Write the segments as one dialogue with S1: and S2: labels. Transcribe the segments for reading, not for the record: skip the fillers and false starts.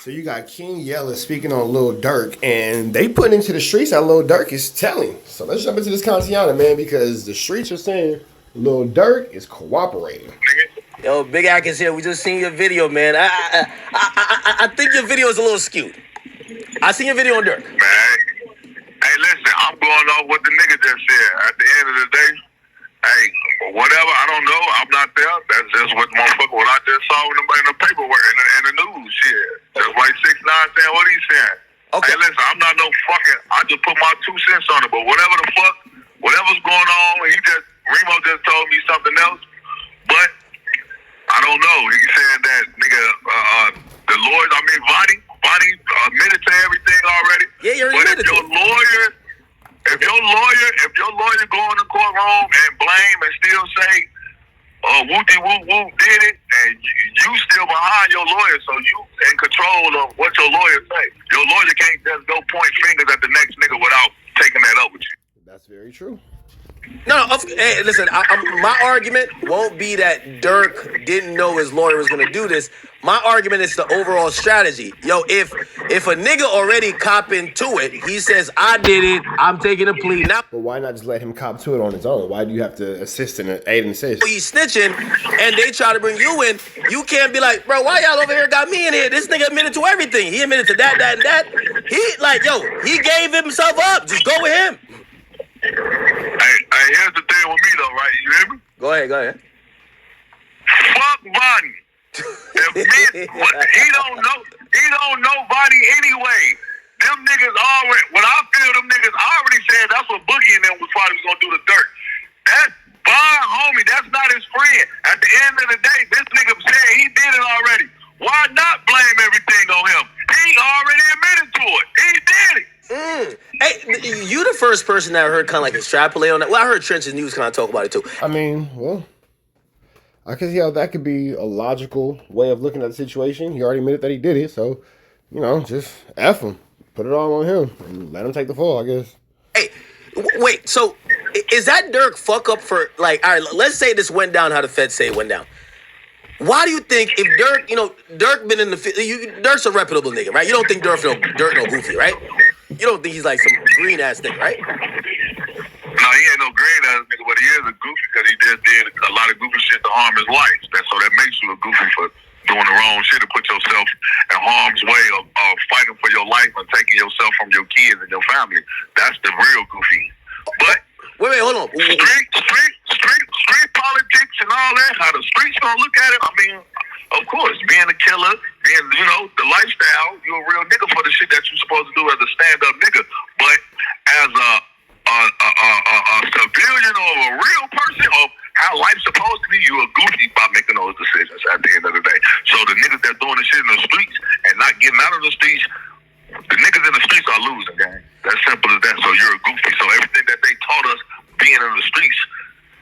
S1: So you got King Yella speaking on Lil Durk, and they put into the streets that Lil Durk is telling. So let's jump into this Contiana, man, because the streets are saying Lil Durk is cooperating.
S2: Yo, Big Ak is here. We just seen your video, man. I think your video is a little skewed. I seen your video on Durk.
S3: Man, hey, listen, I'm going off what the nigga just said. At the end of the day, hey, whatever, I don't know. I'm not there. That's just what I just saw in the paperwork, in the news, shit. Just like 6ix9ine saying what he's saying. Okay. Hey, listen, I'm not no fucking, I just put my 2 cents on it, but whatever's going on, Remo just told me something else, but I don't know. He said that nigga, the lawyers, Vonnie admitted to everything already.
S2: Yeah, you're
S3: but if your lawyer go in the courtroom and blame and still say, whoopty whoop whoop did it, and you still behind your lawyer, so you in control of what your lawyer say. Your lawyer can't just go point fingers at the next nigga without taking that up with you.
S1: That's very true.
S2: No, hey, listen, my argument won't be that Durk didn't know his lawyer was going to do this. My argument is the overall strategy. Yo, if a nigga already copping to it, he says, I did it, I'm taking a plea. Now,
S1: but why not just let him cop to it on his own? Why do you have to assist and aid and assist?
S2: He's snitching, and they try to bring you in. You can't be like, bro, why y'all over here got me in here? This nigga admitted to everything. He admitted to that, and that. He gave himself up. Just go with him.
S3: Hey, here's the thing with me though, right? You hear me?
S2: Go ahead.
S3: Fuck Vonnie. He don't know Vonnie anyway. Them niggas already. What I feel, them niggas already said that's what Boogie and them was probably gonna do to Durk. That's Von homie. That's not his friend. At the end of the day, this nigga said he did it already. Why not blame everything on him? He already admitted to it. He did it.
S2: Hey, you the first person that I heard kind of like extrapolate on that. Well, I heard Trench's News kind of talk about it too.
S1: I mean, well, I can see how that could be a logical way of looking at the situation. He already admitted that he did it, so, just F him. Put it all on him and let him take the fall, I guess.
S2: Hey, wait, so is that Durk fuck up for, all right, let's say this went down how the feds say it went down. Why do you think if Durk, Durk been in the, Durk's a reputable nigga, right? You don't think Durk no goofy, right? You don't think he's like some green ass nigga, right?
S3: No, he ain't no green ass nigga, but he is a goofy because he just did a lot of goofy shit to harm his life. So that makes you a goofy for doing the wrong shit to put yourself in harm's way of fighting for your life and taking yourself from your kids and your family. That's the real goofy. But
S2: wait, hold on.
S3: Street politics and all that, how the streets gonna look at it, of course, being a killer, being, the lifestyle, you're a real nigga for the shit that you're supposed to do as a stand-up nigga. But as a civilian or a real person of how life's supposed to be, you're a goofy by making those decisions at the end of the day. So the niggas that doing the shit in the streets and not getting out of the streets, the niggas in the streets are losing, gang. That's simple as that. So you're a goofy. So everything that they taught us being in the streets,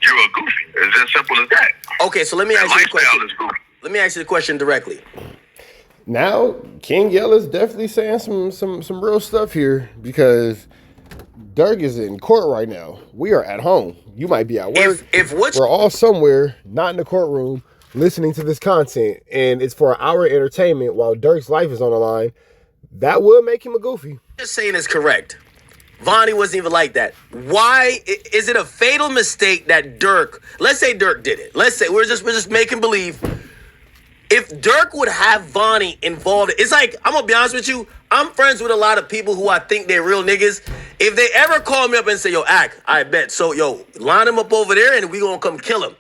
S3: you're a goofy. It's as simple as that.
S2: Okay, so let me ask you a question. Let me ask you the question directly.
S1: Now, King Yella's definitely saying some real stuff here because Durk is in court right now. We are at home. You might be at work. We're all somewhere, not in the courtroom, listening to this content, and it's for our entertainment while Durk's life is on the line. That would make him a goofy.
S2: Just saying is correct. Vonnie wasn't even like that. Why is it a fatal mistake that Durk? Let's say Durk did it. Let's say we're just making believe. If Durk would have Vonnie involved, it's like, I'm gonna be honest with you, I'm friends with a lot of people who I think they're real niggas. If they ever call me up and say, yo, Ak, I bet. So, yo, line him up over there and we gonna come kill him.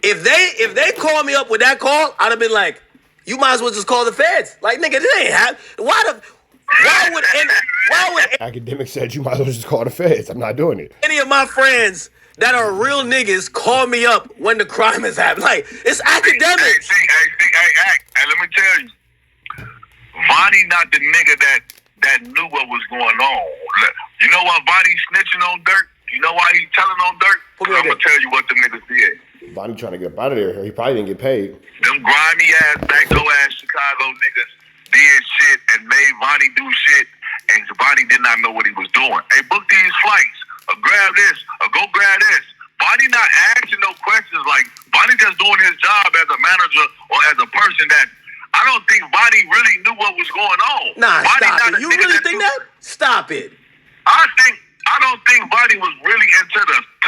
S2: If they call me up with that call, I'd have been like, you might as well just call the feds. Like, nigga, this ain't happen. Why would
S1: Akademiks said you might as well just call the feds. I'm not doing it.
S2: Any of my friends that are real niggas call me up when the crime has happened. Like, it's Akademiks.
S3: Hey, let me tell you, Vonnie not the nigga that knew what was going on. You know why Vonnie snitching on Durk? You know why he telling on Durk? I'm gonna tell you what them niggas did.
S1: Vonnie trying to get up out of there. He probably didn't get paid.
S3: Them grimy ass, backdoor ass Chicago niggas did shit and made Vonnie do shit, and Vonnie did not know what he was doing. Hey, book these flights. Or grab this, or go grab this. Vonnie not asking no questions. Like, Vonnie just doing his job as a manager or as a person that I don't think Vonnie really knew what was going
S2: Nah, stop it. You really think that? Stop it.
S3: I don't think Vonnie was really into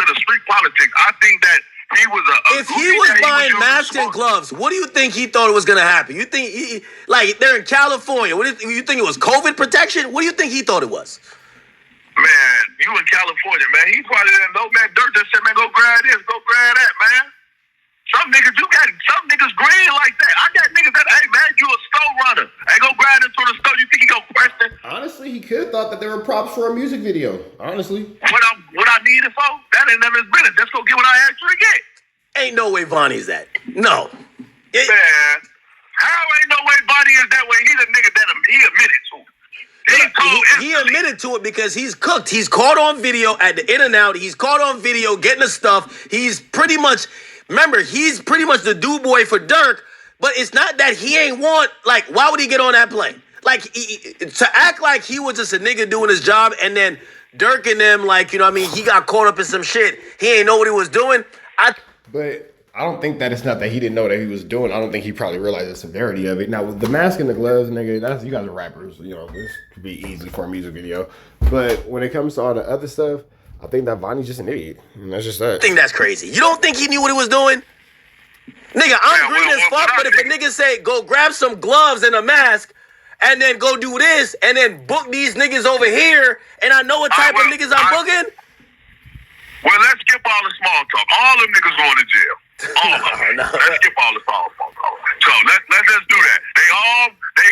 S3: the street politics. I think that he was
S2: if he was buying masks and gloves, what do you think he thought was gonna happen? You think like they're in California? What do you think it was COVID protection? What do you think he thought it was?
S3: Man, you in California, man. He probably didn't know, man. Durk just said, man, go grab this, go grab that, man. Some niggas green like that. I got niggas that, hey, man, you a store runner. Hey, go grab into the store. You think he gonna question?
S1: Honestly, he could have thought that they were props for a music video. Honestly.
S3: What I need it for? That ain't never been it. Just go get what I actually get.
S2: Ain't no way Vonnie's that. No.
S3: Man, how ain't no way Vonnie is that way? He's a nigga that he admitted to.
S2: He admitted to it because he's cooked. He's caught on video at the In and Out. He's caught on video getting the stuff. He's pretty much the do boy for Durk. But it's not that he ain't want, like, why would he get on that plane? Like, to act like he was just a nigga doing his job and then Durk and them, like, you know what I mean, he got caught up in some shit. He ain't know what he was doing.
S1: But I don't think that it's not that he didn't know that he was doing. I don't think he probably realized the severity of it. Now, with the mask and the gloves, nigga, you guys are rappers. You know, this could be easy for a music video. But when it comes to all the other stuff, I think that Vonnie's just an idiot. And that's just that.
S2: I think that's crazy. You don't think he knew what he was doing? Nigga, I'm green as fuck, but if a nigga say, go grab some gloves and a mask, and then go do this, and then book these niggas over here, and I know what type of niggas I'm booking.
S3: Well, let's skip all the small talk. All them niggas going to jail. All of them.
S2: No.
S3: Let's skip all the small talk. So let's just do that. They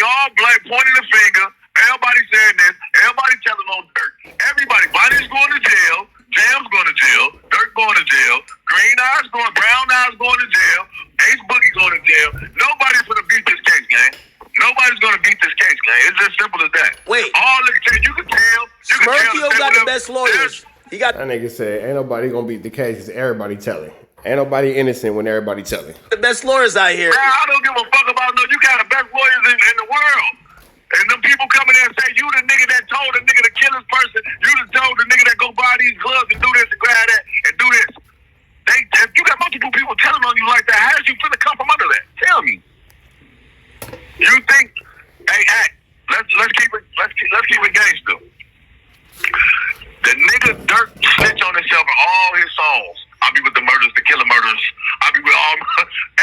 S3: all pointing the finger. Everybody saying this. Everybody telling on Durk. Everybody. Bonnie's going to jail. Jam's going to jail. Durk going to jail. Brown Eyes going to jail. Ace Boogie going to jail. Nobody's going to beat this case, gang. Nobody's going to beat this case, gang. It's as simple as that.
S2: Wait.
S3: All the you can tell.
S2: Smirkio got the best lawyers. He got
S1: that nigga said, ain't nobody gonna beat the case because everybody telling. Ain't nobody innocent when everybody telling.
S2: The best lawyers out here.
S3: Man, I don't give a fuck about no. You got the best lawyers in the world. And them people coming in and say, you the nigga that told the nigga to kill this person. You told the nigga that go buy these gloves and do this and grab that and do this. If you got multiple people telling on you like that, how did you finna come from under that? Tell me. You think? Hey, let's keep it gangster. The nigga Durk snitch on himself in all his songs. I be with the murders, the killer murders. I be with all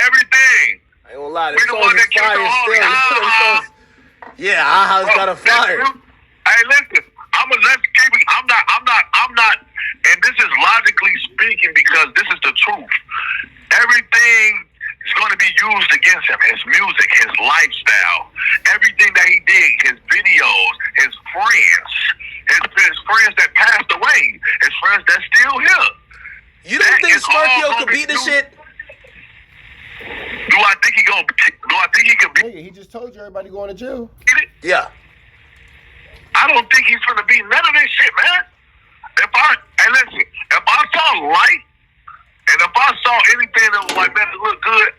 S3: everything.
S2: I ain't gonna lie,
S3: we the one that killed the homie.
S2: Yeah, Aha's got a fire.
S3: Hey, listen, I'm not, and this is logically speaking because this is the truth. Everything is going to be used against him. His music, his lifestyle, everything that he did, his videos, his friends. His friends that passed away. His friends that's still here.
S2: You don't think Smirkio could beat this shit?
S3: Do I think he can beat
S1: it? He just told you everybody going to jail.
S2: Yeah.
S3: I don't think he's gonna beat none of this shit, man. If I saw light, and if I saw anything that was like, man, it look good,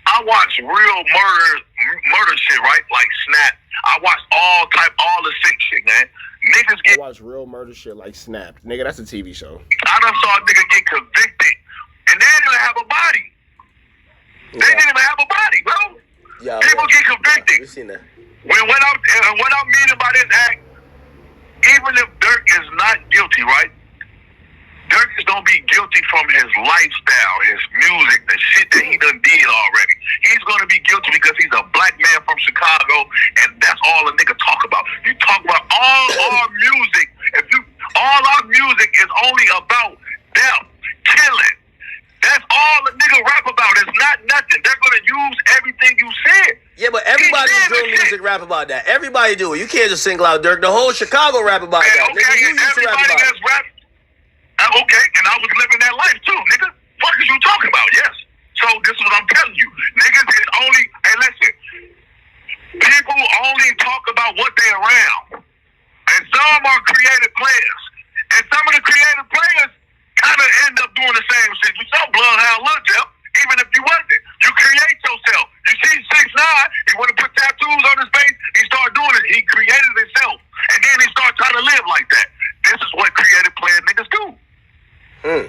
S3: I watch real murder shit, right? Like Snap. I watch all the sick shit, man. Niggas get.
S1: I watch real murder shit like Snap. Nigga, that's a TV show.
S3: I done saw a nigga get convicted, and they didn't even have a body. They didn't even have a body, bro.
S2: Yeah,
S3: people get convicted.
S2: We've seen that.
S3: What I'm meaning by this act, even if Durk is not guilty, right? Durk is gonna be guilty from his lifestyle, his music, the shit that he done did already. He's gonna be guilty because he's a black man from Chicago, and that's all a nigga talk about. You talk about all our music. All our music is only about death, killing. That's all the nigga rap about. It's not nothing. They're gonna use everything you said.
S2: Yeah, but everybody doing music rap about that. Everybody do it. You can't just single out Durk. The whole Chicago rap about that.
S3: Okay,
S2: nigga, you used to rap about it.
S3: Okay, and I was living that life too, nigga. What is you talking about? Yes. So this is what I'm telling you. Niggas is only, hey listen, people only talk about what they around. And some are creative players. And some of the creative players kind of end up doing the same shit. You saw Bloodhound Lil Jeff, even if you wasn't. You create yourself. You see 6ix9ine, he want to put tattoos on his face, he started doing it. He created himself. And then he started trying to live like that. This is what creative player niggas do. But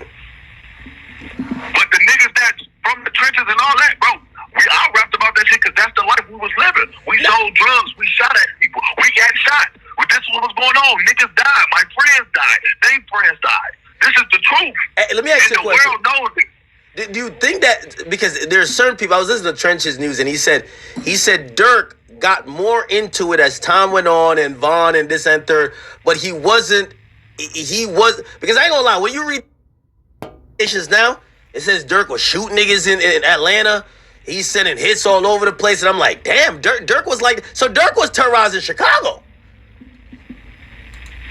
S3: the niggas that's from the trenches and all that, bro, I rapped about that shit because that's the life we was living. We saw wrong. Niggas died. My friends died. They friends died. This is the truth.
S2: Hey, let me ask you a question.
S3: And the world knows it.
S2: Do you think that, because there's certain people, I was listening to Trench's News, and he said Durk got more into it as time went on, and Von and this and third, but he was, because I ain't gonna lie, when you read now, it says Durk was shooting niggas in Atlanta. He's sending hits all over the place, and I'm like, damn, Durk was like, so Durk was terrorizing Chicago.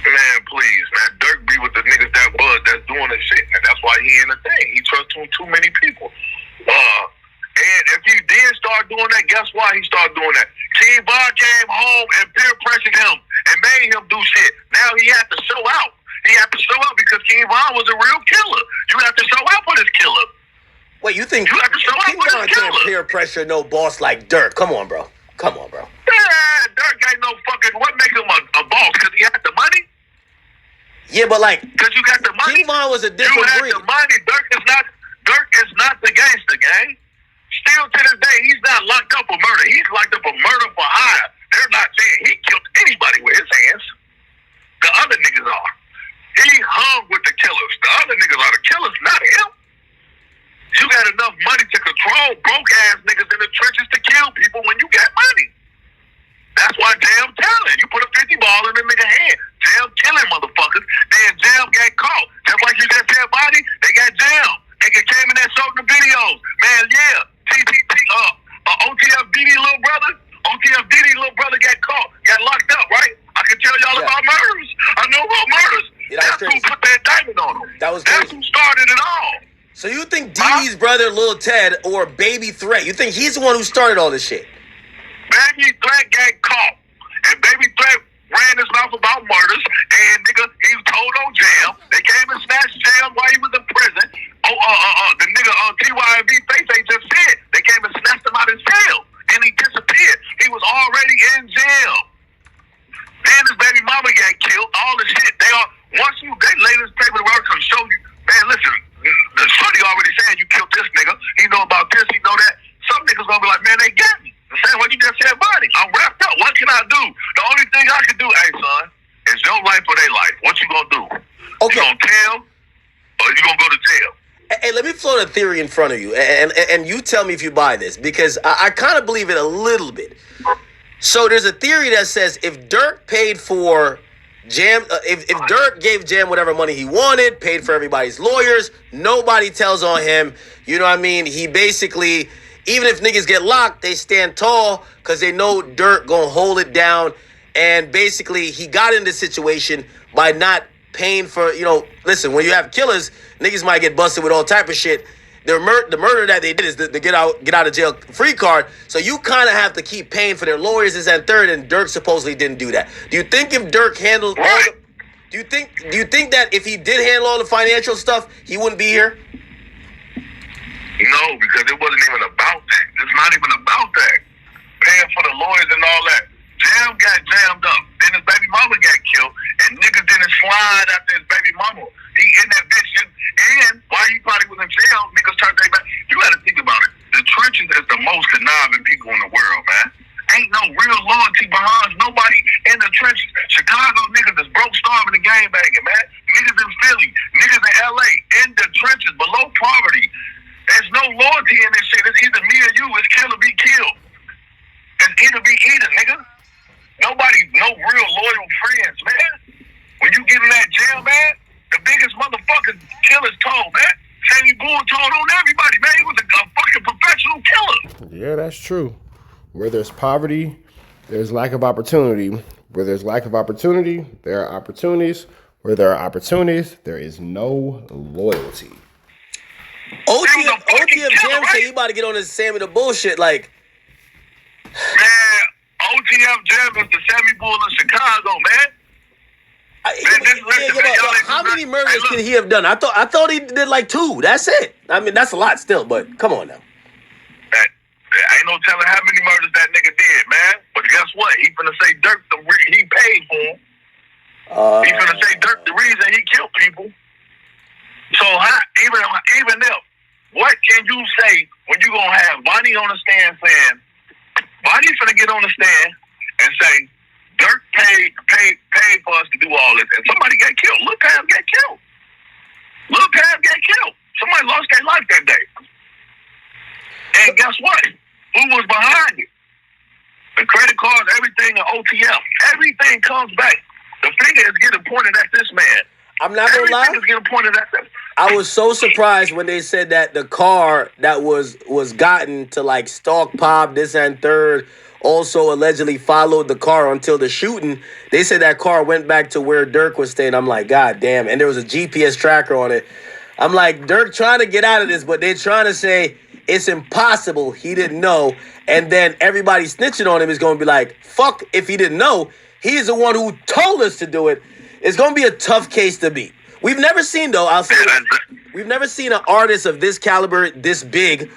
S3: Man, please, man. Durk be with the niggas that's doing the shit, and that's why he in the thing. He trusts too many people. And if he did start doing that, guess why he started doing that? King Von came home and peer pressured him and made him do shit. Now he had to show out. He had to show out because King Von was a real killer. You have to show out for this killer.
S2: Wait, you think
S3: You have to show out
S2: King
S3: for
S2: Von
S3: this
S2: can't
S3: killer?
S2: peer pressure no boss like Durk? Come on, bro.
S3: Yeah, Durk ain't no fucking, what makes him a boss? Because he had the money?
S2: Yeah, but like,
S3: Because you got the money?
S2: King Von was a
S3: You
S2: different
S3: had
S2: breed.
S3: the money. Durk is not the gangster, gang. Still to this day, he's not locked up for murder. He's locked up for murder for hire. They're not saying he killed anybody with his hands. The other niggas are. He hung with the killers. The other niggas are the killers, not him. You got enough money to control broke-ass niggas in the trenches to kill people when you got money. That's why Jam telling. You put a 50 ball in the nigga hand. Jam killing motherfuckers. Then Jam got caught. Just like you just said, Body, they got Jam. They came in there showing the videos. Man, yeah. OTF little brother got caught. Got locked up, right? I can tell y'all about murders. I know about murders.
S2: Yeah,
S3: that's who put that diamond on him. That's who started it all.
S2: So you think Dee Dee's brother, Lil Ted, or Baby Threat, you think he's the one who started all this shit?
S3: Baby Threat got caught. And Baby Threat ran his mouth about murders. And nigga, he was told on Jam. They came and snatched Jam while he was in prison. The nigga TYB Face just said they came and snatched him out of jail. And he disappeared. He was already in jail. Then his baby mama got killed. All the shit. They lay this paper to work and show you, man, listen, the shorty already saying you killed this nigga. He know about this, he know that. Some niggas gonna be like, man, they got me. The same way you just said, Buddy. I'm wrapped up. What can I do? The only thing I can do, hey son, is your life or their life. What you gonna do?
S2: Okay.
S3: You gonna tell or you gonna go to jail?
S2: Hey, let me float a theory in front of you, and you tell me if you buy this, because I kind of believe it a little bit. So there's a theory that says if Durk paid for Jam, if Durk gave Jam whatever money he wanted, paid for everybody's lawyers, nobody tells on him, you know what I mean? He basically, even if niggas get locked, they stand tall because they know Durk gonna hold it down. And basically, he got in this situation by not paying for, listen, when you have killers, niggas might get busted with all type of shit. The murder that they did is the get out of jail free card. So you kind of have to keep paying for their lawyers, this and third, and Durk supposedly didn't do that. Do you think if Durk handled all the, do you think that if he did handle all the financial stuff, he wouldn't be here?
S3: No, because it wasn't even about that. It's not even about that. Paying for the lawyers and all that. Jam got jammed up. Then his baby mama got killed, and niggas didn't slide after his baby mama. He in that bitch, and while he probably was in jail, niggas turned their back. You gotta think about it. The trenches is the most conniving people in the world, man. Ain't no real loyalty behind nobody in the trenches. Chicago niggas is broke, starving, and gang banging, man. Niggas in Philly, niggas in LA, in the trenches, below poverty. There's no loyalty in this shit. It's either me or you. It's kill or be killed. It's either be either, nigga. Nobody, no real loyal friends, man. When you get in that jail, man, the biggest motherfucking killers told, man. Sammy Bull told on everybody, man. He was a fucking professional killer.
S1: Yeah, that's true. Where there's poverty, there's lack of opportunity. Where there's lack of opportunity, there are opportunities. Where there are opportunities, there is no loyalty.
S2: OTF Jam say he about to get on this Sammy the bullshit, like.
S3: Man, OTF Jam is the Sammy Bull in Chicago, man.
S2: How many murders can he have done? I thought he did like 2. That's it. I mean, that's a lot still, but come on now.
S3: Ain't no telling how many murders that nigga did, man. But guess what? He finna say Durk he paid for him. He finna say Durk the reason he killed people. So even if, what can you say when you gonna have Bonnie on the stand saying, Bonnie's finna get on the stand and say, Dirk paid for us to do all this, and somebody got killed. Lil Tab got killed. Lil Tab got killed. Somebody lost their life that day. And guess what? Who was behind it? The credit cards, everything, and OTM. Everything comes back. The finger is getting pointed at this man.
S2: I'm not gonna lie.
S3: Everything is getting pointed at them.
S2: I was so surprised when they said that the car that was gotten to like stalk Pop, this and third, also allegedly followed the car until the shooting. They said that car went back to where Durk was staying. I'm like, God damn. And there was a GPS tracker on it. I'm like, Durk trying to get out of this, but they're trying to say it's impossible. He didn't know. And then everybody snitching on him is going to be like, fuck if he didn't know. He's the one who told us to do it. It's going to be a tough case to beat. We've never seen, though, I'll say, we've never seen an artist of this caliber, this big,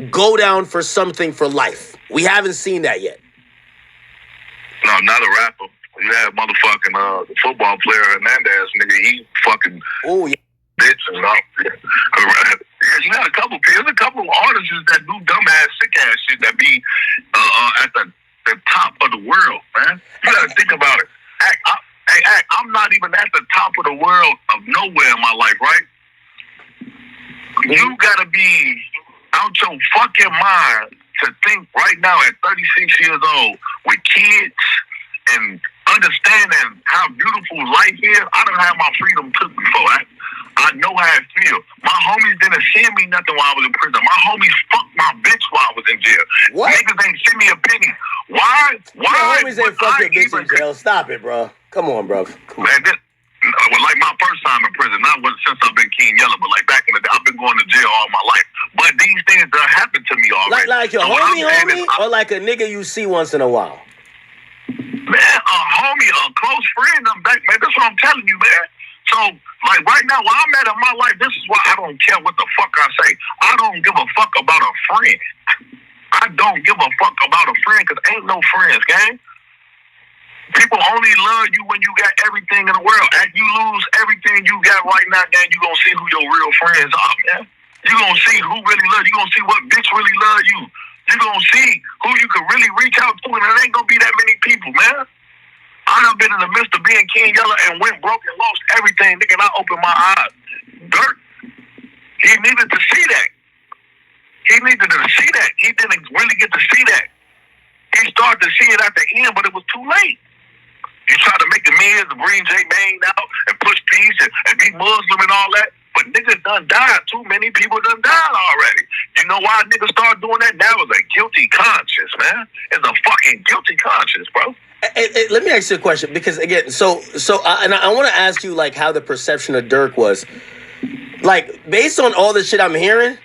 S2: go down for something for life. We haven't seen that yet.
S3: No, not a rapper. You have motherfucking the football player Hernandez, nigga. He fucking bitch and all. Yeah, you got a couple of artists that do dumbass, sick ass shit that be at the top of the world, man. You gotta think about it. I'm not even at the top of the world of nowhere in my life, right? You gotta be out your fucking mind to think right now at 36 years old with kids and understanding how beautiful life is. I don't have my freedom took before. I know how it feels. My homies didn't send me nothing while I was in prison. My homies fucked my bitch while I was in jail.
S2: What?
S3: Niggas ain't send me a penny. Why?
S2: Your homies ain't fuck your bitch in jail. Stop it, bro. Come on, bro. Come on.
S3: Man, like my first time in prison, not since I've been King Yella, but like back in the day, I've been going to jail all my life. But these things done happened to me already.
S2: Like your homie, or like a nigga you see once in a while?
S3: Man, a homie, a close friend, man. That's what I'm telling you, man. So, like right now, where I'm at in my life, this is why I don't care what the fuck I say. I don't give a fuck about a friend. I don't give a fuck about a friend because ain't no friends, gang. People only love you when you got everything in the world. After you lose everything you got right now, then you gonna see who your real friends are, man. You gonna see who really love you. You gonna see what bitch really love you. You gonna see who you can really reach out to, and it ain't gonna be that many people, man. I done been in the midst of being King Yella and went broke and lost everything, nigga, and I opened my eyes. Durk, he needed to see that. He needed to see that. He didn't really get to see that. He started to see it at the end, but it was too late. You try to make the millions and bring J Main out and push peace and be Muslim and all that, but niggas done died. Too many people done died already. You know why niggas started doing that? Now it's a guilty conscience, man. It's a fucking guilty conscience, bro.
S2: Let me ask you a question, because again, and I want to ask you like how the perception of Durk was, like based on all the shit I'm hearing.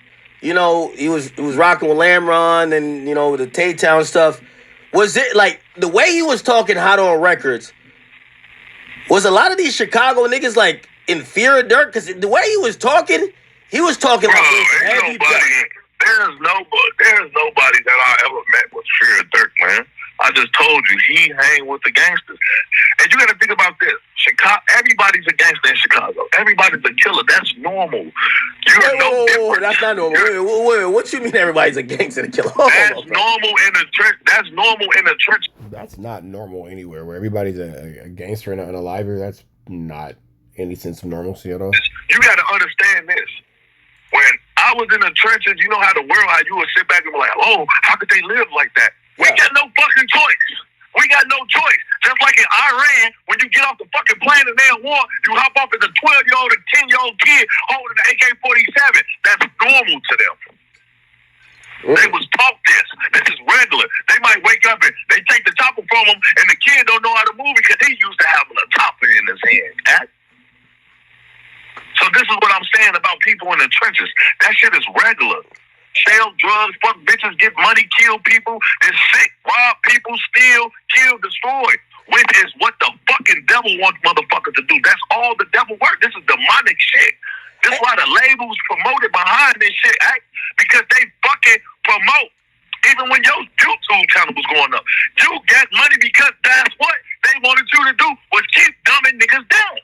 S2: You know, he was rocking with Lamron and you know the Tay-Town stuff. Was it like the way he was talking hot on records? Was a lot of these Chicago niggas like in fear of Durk? Because the way he was talking like this heavy.
S3: There's nobody that I ever met with fear of Durk, man. I just told you, he hang with the gangsters. And you got to think about this. Everybody's a gangster in Chicago. Everybody's a killer. That's normal.
S2: Whoa, that's not normal. Wait, what you mean everybody's a gangster and a killer?
S3: That's normal in the church. That's normal in the church.
S1: That's not normal anywhere. Where everybody's a gangster and a liver, that's not any sense of normalcy at all.
S3: You got to understand this. When I was in the trenches, you know how you would sit back and be like, oh, how could they live like that? We got no fucking choice. We got no choice. Just like in Iran, when you get off the fucking plane and they're in war, you hop off as a 12-year-old and 10-year-old kid holding an AK-47. That's normal to them. They was taught this. This is regular. They might wake up and they take the chopper from him, and the kid don't know how to move because he used to having a chopper in his hand. So this is what I'm saying about people in the trenches. That shit is regular. Sell drugs, fuck bitches, get money, kill people, is sick, rob people, steal, kill, destroy. Which is what the fucking devil wants motherfuckers to do. That's all the devil work. This is demonic shit. This is why the labels promoted behind this shit, because they fucking promote. Even when your YouTube channel was going up, you got money because that's what they wanted you to do, was keep dumbing niggas down.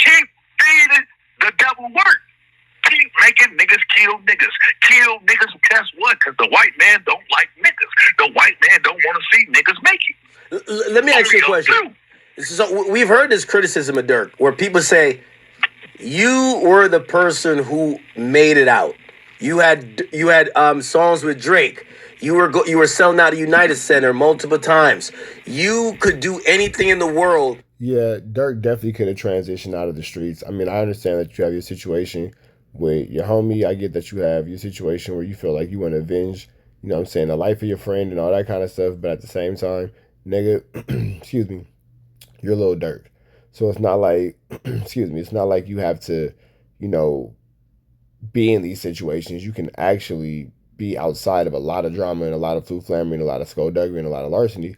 S3: Keep feeding the devil work. Keep making niggas kill niggas. Kill niggas, guess what? Because the white man don't like niggas. The white man don't want to see niggas make it.
S2: let me ask you a question. So we've heard this criticism of Durk, where people say you were the person who made it out. You had songs with Drake. You were selling out a United Center multiple times. You could do anything in the world.
S1: Yeah, Durk definitely could have transitioned out of the streets. I mean, I understand that you have your situation with your homie. I get that you have your situation where you feel like you want to avenge, you know what I'm saying, the life of your friend and all that kind of stuff. But at the same time, nigga, excuse me, you're Lil Durk. So it's not like, excuse me, it's not like you have to, you know, be in these situations. You can actually be outside of a lot of drama and a lot of flaming, a lot of skullduggery and a lot of larceny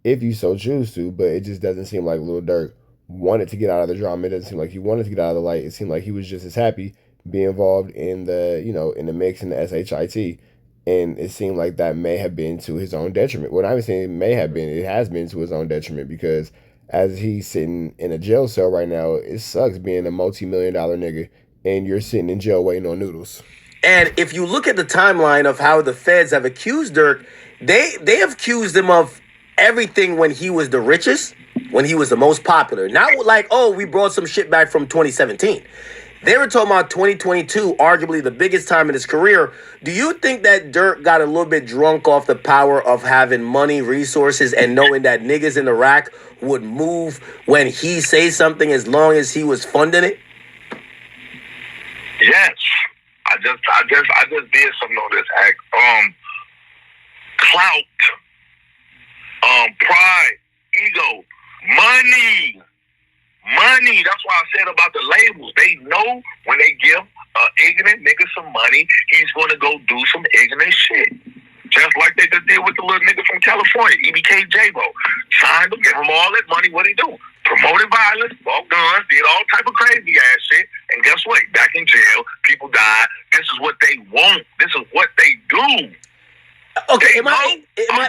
S1: if you so choose to. But it just doesn't seem like Lil Durk wanted to get out of the drama. It doesn't seem like he wanted to get out of the light. It seemed like he was just as happy being involved in the, you know, in the mix and the SHIT. And it seemed like that may have been to his own detriment. Well, I'm not saying it may have been, it has been to his own detriment, because as he's sitting in a jail cell right now, it sucks being a multi-million-dollar nigga and you're sitting in jail waiting on noodles.
S2: And if you look at the timeline of how the feds have accused Durk, they have accused him of everything when he was the richest, when he was the most popular. Not like, oh, we brought some shit back from 2017. They were talking about 2022, arguably the biggest time in his career. Do you think that Durk got a little bit drunk off the power of having money, resources, and knowing that niggas in the rack would move when he say something as long as he was funding it?
S3: Yes. I just did something on this act. Clout, pride, ego, money. That's why I said about the labels. They know when they give ignorant nigga some money, he's going to go do some ignorant shit. Just like they just did with the little nigga from California, EBK J-Bo. Signed him, gave him all that money. What he do? Promoted violence, bought guns, did all type of crazy ass shit. And guess what? Back in jail, people died. This is what they want. This is what they do.
S2: Okay, am I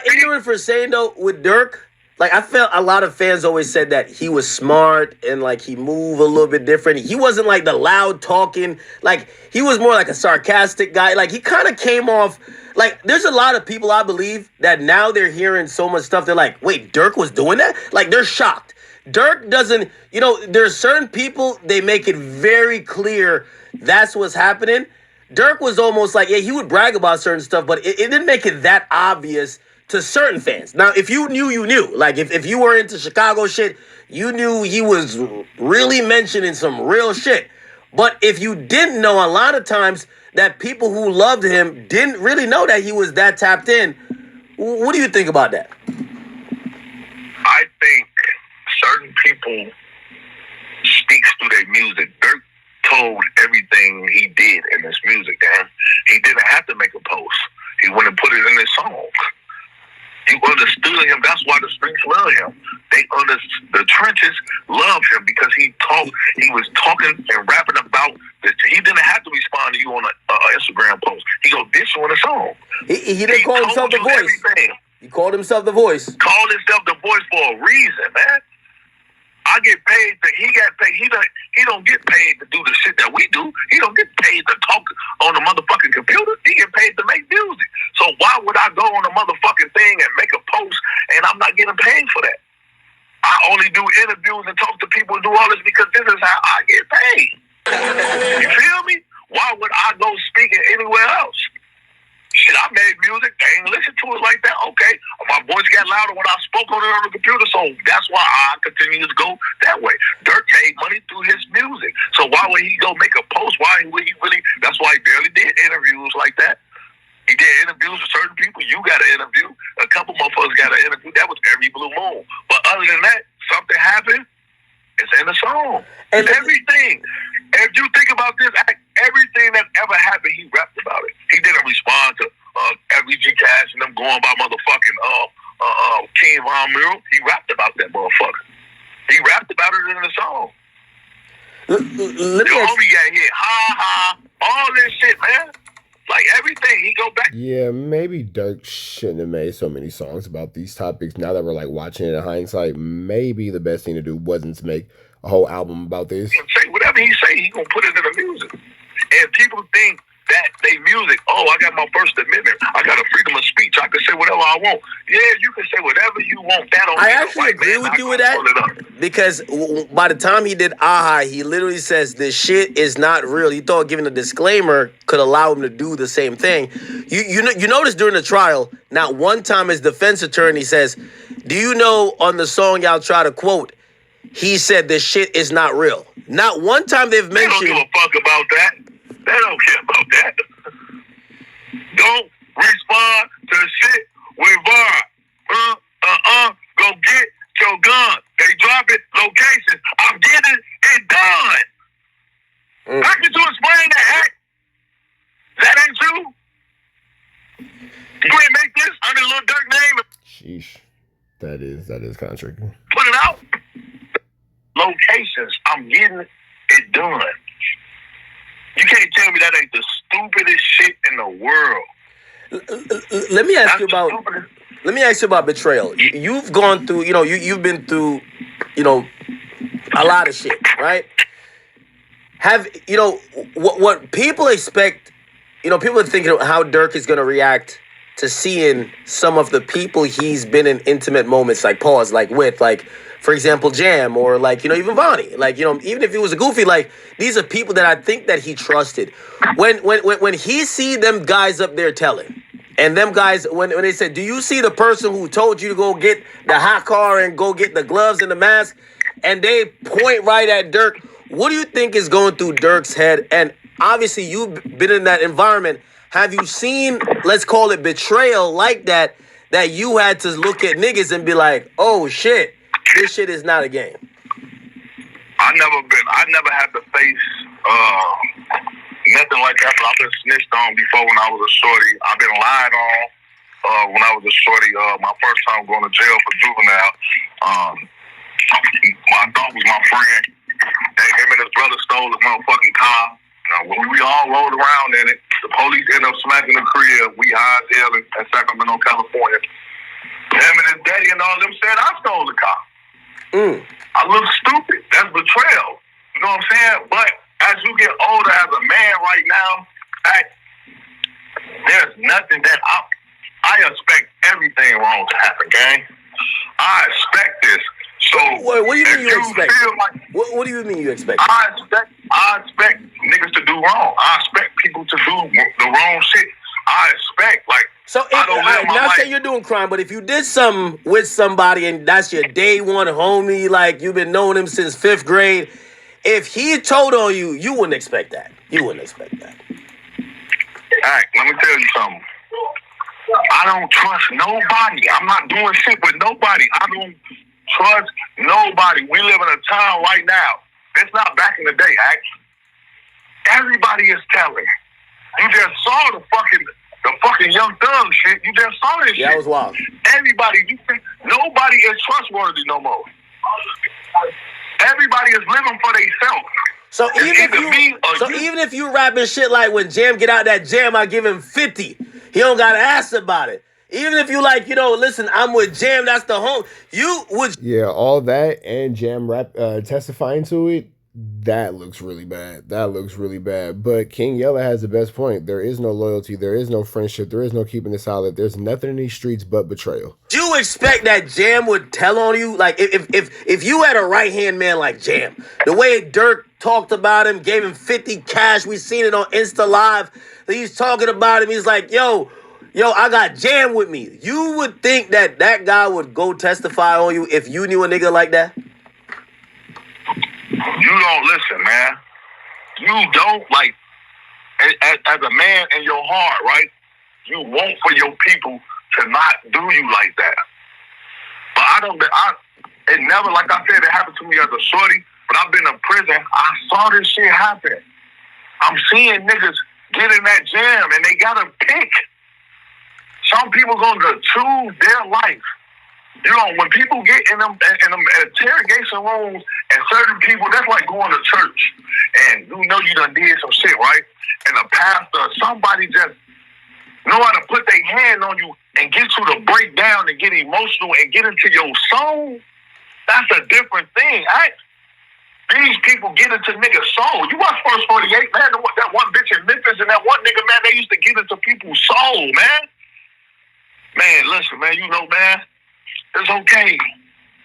S2: ignorant for saying, though, with Durk? Like, I felt a lot of fans always said that he was smart and, like, he moved a little bit different. He wasn't, like, the loud talking. Like, he was more like a sarcastic guy. Like, he kind of came off... Like, there's a lot of people, I believe, that now they're hearing so much stuff. They're like, wait, Durk was doing that? Like, they're shocked. Durk doesn't... You know, there's certain people, they make it very clear that's what's happening. Durk was almost like, yeah, he would brag about certain stuff, but it didn't make it that obvious to certain fans. Now, if you knew, you knew. Like, if you were into Chicago shit, you knew he was really mentioning some real shit. But if you didn't know, a lot of times that people who loved him didn't really know that he was that tapped in. What do you think about that?
S3: I think certain people speaks through their music. Durk told everything he did in his music, man. He didn't have to make a post. He went and put it in his songs. You understood him. That's why the streets love him. The trenches love him because he was talking and rapping about this. He didn't have to respond to you on an Instagram post. He go diss you on a song.
S2: He didn't call himself the voice. Everything. He called himself the voice.
S3: Called himself the voice for a reason, man. I get paid. He got paid. He don't get paid to do the shit that we do. He don't get paid to talk on the motherfucking computer. He get paid to make music. So why would I go on a motherfucking thing and make a post and I'm not getting paid for that? I only do interviews and talk to people and do all this because this is how I get paid. You feel me? Why would I go speaking anywhere else? Shit, I made music. They ain't listen to it like that. Okay. My voice got louder when I spoke on it on the computer, so that's why I continue to go that way. Durk made money through his music. So why would he go make a post? Why would he really? That's why he barely did interviews like that. He did interviews with certain people. You got an interview. A couple motherfuckers got an interview. That was every blue moon. But other than that, something happened. It's in the song. And everything. If you think about this, everything that ever happened, he rapped about it. He didn't respond to FBG Cash and them going by motherfucking King Von Mural. He rapped about that motherfucker. He rapped about it in the song. Your homie got hit. Ha ha. All this shit, man. Like everything, he go back.
S1: Yeah, maybe Durk shouldn't have made so many songs about these topics. Now that we're like watching it in hindsight, maybe the best thing to do wasn't to make a whole album about this.
S3: Say whatever he say, he gonna put it in the music. And people think that they music. Oh, I got my First Amendment. I got a freedom of speech. I can say whatever I want. Yeah, you can say whatever you want. That don't
S2: I actually agree with you with that, because by the time he did Aha, he literally says this shit is not real. He thought giving a disclaimer could allow him to do the same thing. You notice during the trial, not one time his defense attorney says, do you know on the song y'all try to quote, he said this shit is not real. Not one time they've mentioned.
S3: They don't give a fuck about that. They don't care about that. Don't respond to shit with bar. Go get your gun. They drop it. Location. I'm getting it done. How can you explain that? That ain't true. You ain't make this under Lil Durk name.
S1: Sheesh. That is kind of tricky.
S3: Put it out. Locations. I'm getting it done. You can't tell me that ain't the stupidest shit in the world.
S2: Let me ask you about betrayal. You've gone through, you've been through, a lot of shit, right? What people expect, people are thinking of how Durk is going to react to seeing some of the people he's been in intimate moments, with, for example, Jam, or even Vonnie. Even if he was a goofy, these are people that I think that he trusted. When he see them guys up there telling, and them guys, when they said, do you see the person who told you to go get the hot car and go get the gloves and the mask? And they point right at Durk. What do you think is going through Durk's head? And obviously you've been in that environment. Have you seen, let's call it betrayal like that you had to look at niggas and be like, oh shit, this shit is not a game?
S3: I never had to face nothing like that, but I've been snitched on before when I was a shorty. I've been lied on when I was a shorty. My first time going to jail for juvenile. My dog was my friend. And him and his brother stole his motherfucking car. When we all rolled around in it, the police ended up smacking the crib. We high as hell in Sacramento, California. Him and his daddy and all them said I stole the car. I look stupid. That's betrayal. You know what I'm saying? But as you get older as a man right now, there's nothing that I expect everything wrong to happen, gang. I expect this. So
S2: what do you mean you expect? What do you mean you expect?
S3: I expect niggas to do wrong. I expect people to do the wrong shit. I expect
S2: not say you're doing crime, but if you did something with somebody and that's your day one homie, you've been knowing him since 5th grade, if he told on you, you wouldn't expect that. You wouldn't expect that.
S3: All right, let me tell you something. I don't trust nobody. I'm not doing shit with nobody. I don't trust nobody. We live in a time right now. It's not back in the day, actually. Everybody is telling. You just saw the fucking Young Thug shit. You just saw this shit.
S2: Yeah, that was wild.
S3: Everybody, nobody is trustworthy no more. Everybody is living for themselves.
S2: So even if you rapping shit like when Jam get out that jam, I give him 50. He don't gotta ask about it. Even if you listen, I'm with Jam, that's the home. You would.
S1: Yeah, all that and Jam rap testifying to it, that looks really bad. That looks really bad. But King Yella has the best point. There is no loyalty. There is no friendship. There is no keeping it solid. There's nothing in these streets but betrayal.
S2: Do you expect that Jam would tell on you? If you had a right-hand man like Jam, the way Durk talked about him, gave him 50 cash, we seen it on Insta Live. He's talking about him. He's like, yo, I got Jam with me. You would think that guy would go testify on you if you knew a nigga like that?
S3: You don't listen, man. You don't, as a man in your heart, right? You want for your people to not do you like that. But it never, like I said, it happened to me as a shorty, but I've been in prison. I saw this shit happen. I'm seeing niggas get in that jam and they gotta pick. Some people gonna choose their life. When people get in them interrogation rooms and certain people, that's like going to church and you done did some shit, right? And the pastor, somebody just know how to put their hand on you and get you to break down and get emotional and get into your soul. That's a different thing. These people get into niggas' soul. You watch First 48, man. That one bitch in Memphis and that one nigga, man, they used to get into people's soul, man. Man, listen, man, you know, man, it's okay.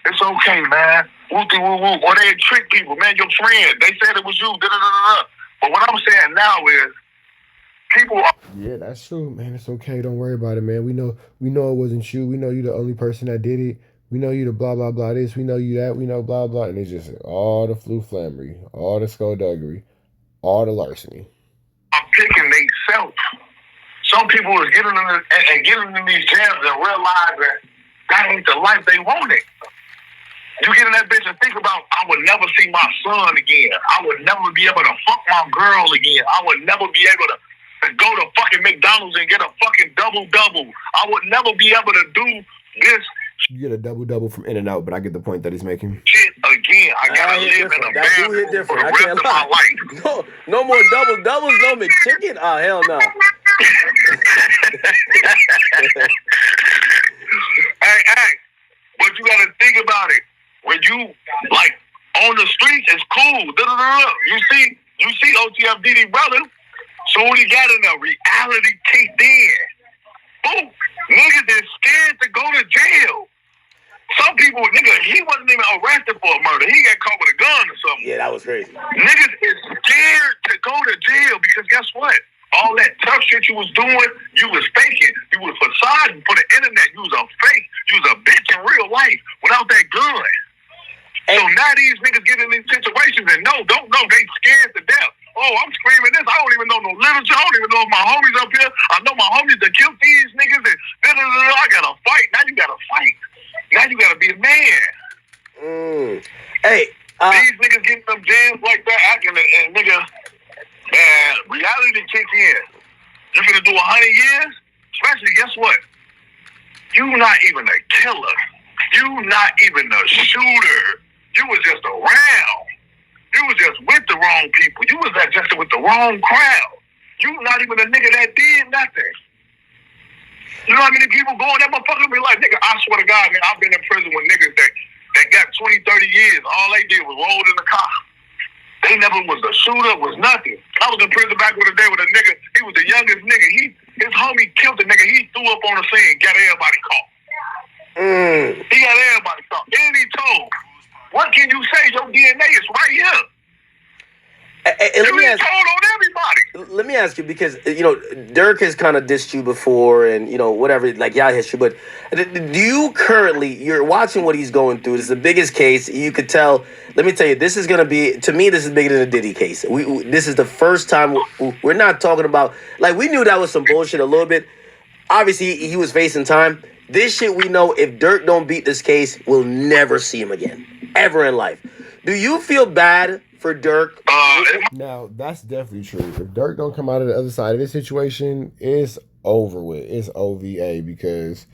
S3: It's okay, man. Woo-dee woo-woo. Or they trick people, man. Your friend, they said it was you. Da-da-da-da-da. But what I'm saying now is, people are...
S1: Yeah, that's true, man. It's okay. Don't worry about it, man. We know it wasn't you. We know you the only person that did it. We know you the blah, blah, blah this. We know you that. We know blah, blah. And it's just all the flammery, all the skullduggery, all the larceny.
S3: I'm picking themselves. Some people is getting in these jams and realizing that ain't the life they wanted. You get in that bitch and think about, I would never see my son again. I would never be able to fuck my girl again. I would never be able to go to fucking McDonald's and get a fucking double-double. I would never be able to do this.
S1: You get a double-double from In-N-Out, but I get the point that he's making.
S3: Shit again. I gotta live in a bathroom for the rest of my life.
S2: No more double-doubles, no McChicken? Oh, hell no.
S3: Hey, but you gotta think about it. When you, like, on the streets, it's cool. You see OTFDD brother, soon he got in a reality kicked in. Boom. Niggas is scared to go to jail. Some people, nigga, he wasn't even arrested for a murder. He got caught with a gun or something.
S2: Yeah, that was crazy.
S3: Niggas is scared to go to jail because guess what? All that tough shit you was doing, you was faking. You was facading for the internet. You was a fake. You was a bitch in real life without that gun. So now these niggas get in these situations and don't know. They scared to death. Oh, I'm screaming this. I don't even know no literature. I don't even know if my homies up here. I know my homies that killed these niggas. And I gotta fight. Now you gotta fight. Now you gotta be a man.
S2: Hey,
S3: these niggas getting them jams like that, acting and nigga, man, reality kick in. You're gonna do 100 years, especially guess what? You not even a killer. You not even a shooter. You was just around. You was just with the wrong people. You was just with the wrong crowd. You not even a nigga that did nothing. You know how many people go in that motherfucker be like, nigga, I swear to God, man, I've been in prison with niggas that got 20, 30 years. All they did was roll in the car. They never was a shooter, was nothing. I was in prison back in the day with a nigga. He was the youngest nigga. His homie killed the nigga. He threw up on the scene, got everybody caught. He got everybody caught. And he told, what can you say? Your DNA is right here.
S2: Let me ask,
S3: told on everybody.
S2: Let me ask you, because, you know, Durk has kind of dissed you before and, you know, whatever, like, y'all history, but do you currently, you're watching what he's going through. This is the biggest case. You could tell, let me tell you, this is going to be, to me, this is bigger than a Diddy case. This is the first time we're not talking about, like, we knew that was some bullshit a little bit. Obviously, he was facing time. This shit, we know if Durk don't beat this case, we'll never see him again, ever in life. Do you feel bad for Durk?
S1: Now, that's definitely true. If Durk don't come out of the other side of this situation, it's over with. It's OVA, because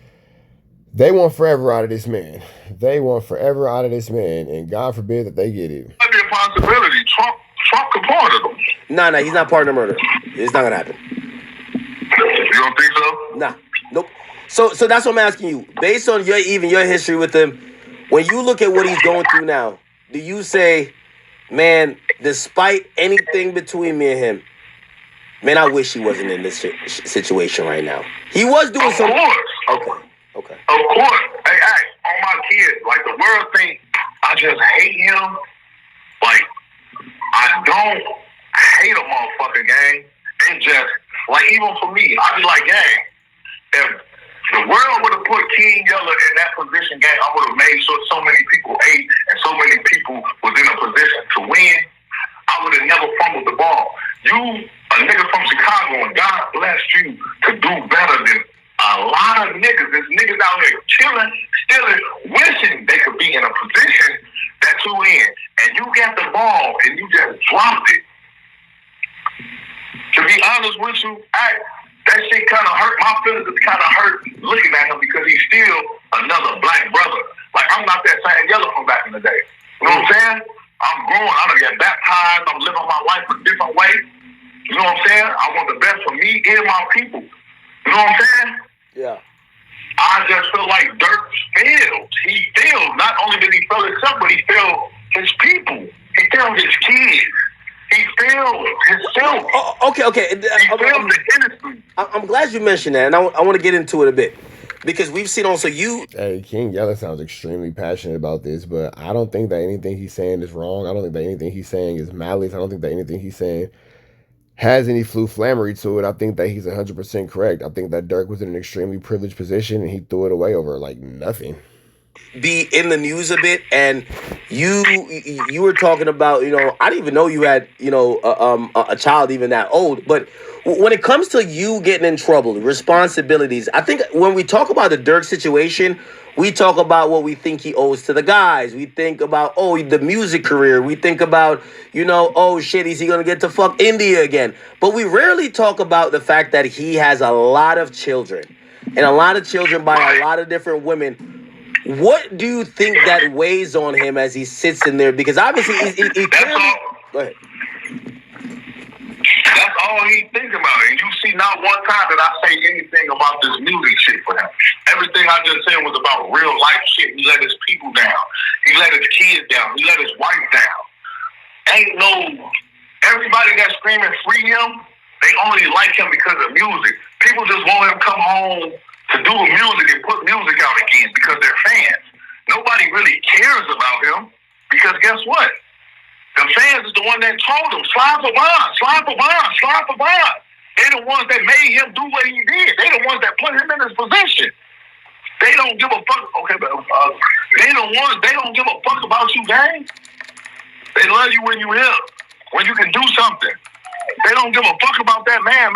S1: they want forever out of this man. They want forever out of this man, and God forbid that they get it.
S3: Might be a possibility. Trump could pardon him.
S2: No, he's not part of the murder. It's not gonna happen.
S3: You don't think so?
S2: Nah, nope. So that's what I'm asking you. Based on your history with him, when you look at what he's going through now, do you say, man, despite anything between me and him, man, I wish he wasn't in this situation right now. He was doing something.
S3: Of course.
S2: Okay.
S3: Of course. Hey, on my kids, like the world think I just hate him. Like, I don't hate a motherfucker, gang. It's just, like, even for me, I be like, gang, if the world would have put King Yella in that position, gang, I would have made sure so many people ate and so many people was in a position to win. I would have never fumbled the ball. You, a nigga from Chicago, and God blessed you to do better than a lot of niggas. There's niggas out here chilling, stealing, wishing they could be in a position that you in. And you got the ball and you just dropped it. To be honest with you, that shit kind of hurt. My feelings is kind of hurt looking at him because he's still another black brother. Like, I'm not that same Yella from back in the day. You know what I'm saying? I'm growing. I done get baptized. I'm living my life a different way. You know what I'm saying? I want the best for me and my people. You know what I'm saying?
S2: Yeah.
S3: I just feel like Durk failed. He failed. Not only did he fail himself, but he failed his people. He failed
S2: Okay. I'm glad you mentioned that, and I want to get into it a bit because we've seen also you.
S1: Hey, King Yella sounds extremely passionate about this, but I don't think that anything he's saying is wrong. I don't think that anything he's saying is malice. I don't think that anything he's saying has any flammery to it. I think that he's 100% correct. I think that Durk was in an extremely privileged position and he threw it away over like nothing.
S2: Be in the news a bit, and you were talking about, I didn't even know you had, a child even that old. But when it comes to you getting in trouble, responsibilities, I think when we talk about the Durk situation, we talk about what we think he owes to the guys. We think about, the music career. We think about, oh shit, is he gonna get to fuck India again? But we rarely talk about the fact that he has a lot of children, and a lot of children by a lot of different women. What do you think that weighs on him as he sits in there? Because obviously he clearly... Go ahead.
S3: That's all he thinks about. And you see not one time that I say anything about this music shit for him. Everything I just said was about real life shit. He let his people down. He let his kids down. He let his wife down. Everybody that's screaming free him, they only like him because of music. People just want him to come home to do music and put music out again because they're fans. Nobody really cares about him because guess what? The fans is the one that told him, slide for Bond, slide for Bond, slide for Bond. They the ones that made him do what he did. They the ones that put him in his position. They don't give a fuck. Okay, but they don't give a fuck about you, gang. They love you when you here, when you can do something. They don't give a fuck about that man.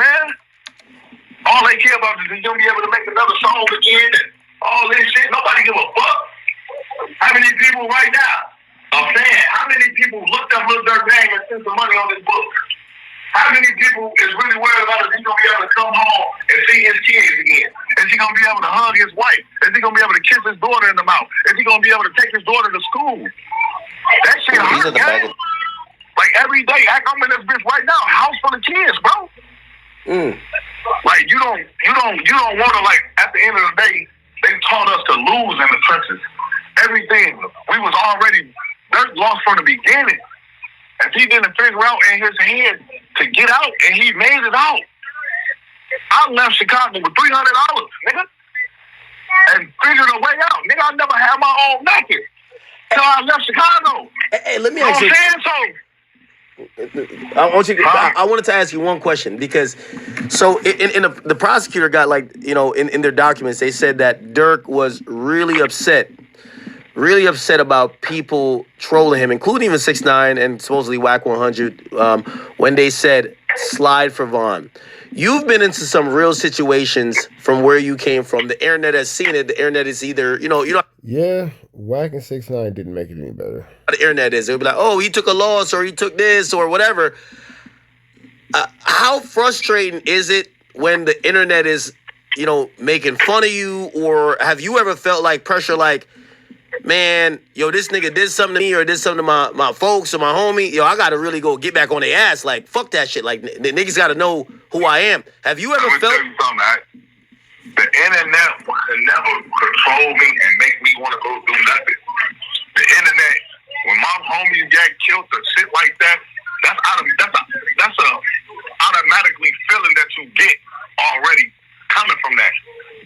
S3: All they care about is he's gonna be able to make another song again and all this shit. Nobody give a fuck. How many people right now are saying? How many people looked up Lil Durk name and spent some money on this book? How many people is really worried about if he's gonna be able to come home and see his kids again? Is he gonna be able to hug his wife? Is he gonna be able to kiss his daughter in the mouth? Is he gonna be able to take his daughter to school? That shit hurt, gang. Like every day, I'm in this bitch right now, house full of kids, bro. Like you don't want to, like, at the end of the day, they taught us to lose in the trenches. Everything we was already Durk lost from the beginning. If he didn't figure out in his head to get out, and he made it out, I left Chicago with $300, nigga, and figured a way out, nigga. I never had my own naked till I left Chicago.
S2: Hey, let me ask you. I wanted to ask you one question because, so in the prosecutor got in their documents they said that Durk was really upset about people trolling him, including even 6ix9ine and supposedly Whack 100 when they said slide for Vaughn. You've been into some real situations from where you came from. The internet has seen it. The internet is either,
S1: Yeah, Whack and 6ix9ine didn't make it any better.
S2: The internet is. They'll be like, oh, he took a loss or he took this or whatever. How frustrating is it when the internet is, making fun of you? Or have you ever felt like pressure, like, man, this nigga did something to me or did something to my folks or my homie, I gotta really go get back on their ass. Like, fuck that shit. Like, the niggas gotta know who I am. Have you ever felt...
S3: The internet can never control me and make me want to go do nothing. The internet, when my homies got killed or shit like that, that's a automatically feeling that you get already coming from that.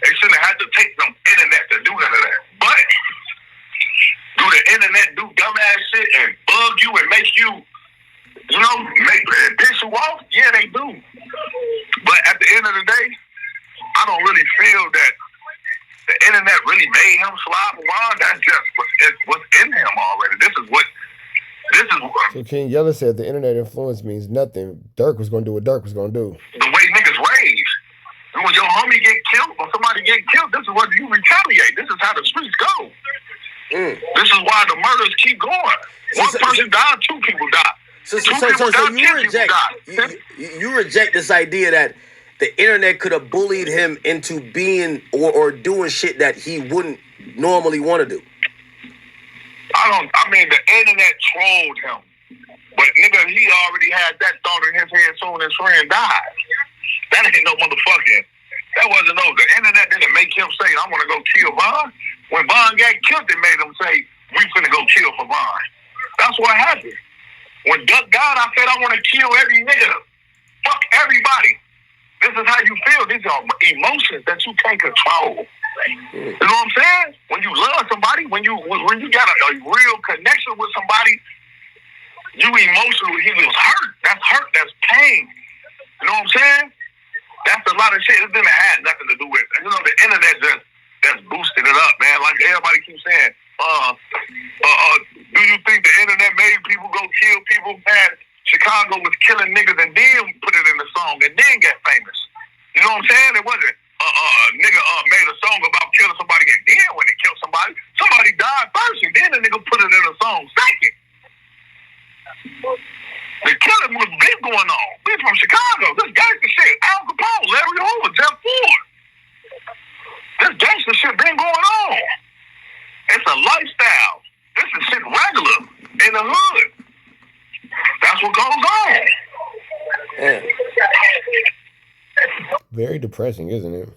S3: They shouldn't have had to take some internet to do none of that. But do the internet do dumbass shit and bug you and make you, piss you off? Yeah, they do. But at the end of the day, I don't really feel that the internet really made him slide around. That's just what's in him already. This is what.
S1: So King Yella said the internet influence means nothing. Durk was going to do what Durk was going to do.
S3: The way niggas raised. When your homie get killed or somebody get killed, this is what you retaliate. This is how the streets go. This is why the murders keep going. One person died, 2 people died.
S2: So you reject this idea that the internet could have bullied him into being or doing shit that he wouldn't normally want to do.
S3: I mean, the internet trolled him. But nigga, he already had that thought in his head soon as his friend died. That ain't no motherfucking. That wasn't no. The internet didn't make him say, I want to go kill Vaughn. When Vaughn got killed, it made him say, we finna go kill for Vaughn. That's what happened. When Duck died, I said, I want to kill every nigga Fuck everybody. This is how you feel. These are emotions that you can't control. You know what I'm saying? When you love somebody, when you got a real connection with somebody, you emotionally, he was hurt. That's hurt. That's pain. You know what I'm saying? That's a lot of shit. It didn't have nothing to do with it. You know, the internet just boosted it up, man. Like everybody keeps saying, do you think the internet made people go kill people? Man, Chicago was killing niggas and then put it in the song and then get famous. You know what I'm saying? It wasn't nigga made a song about killing somebody and then when they killed somebody died first and then the nigga put it in a song second. The killing was been going on. We from Chicago. This gangster shit. Al Capone, Larry Hoover, Jeff Ford. This gangster shit been going on. It's a lifestyle. This is shit regular in the hood. That's what goes on.
S1: Very depressing, isn't it?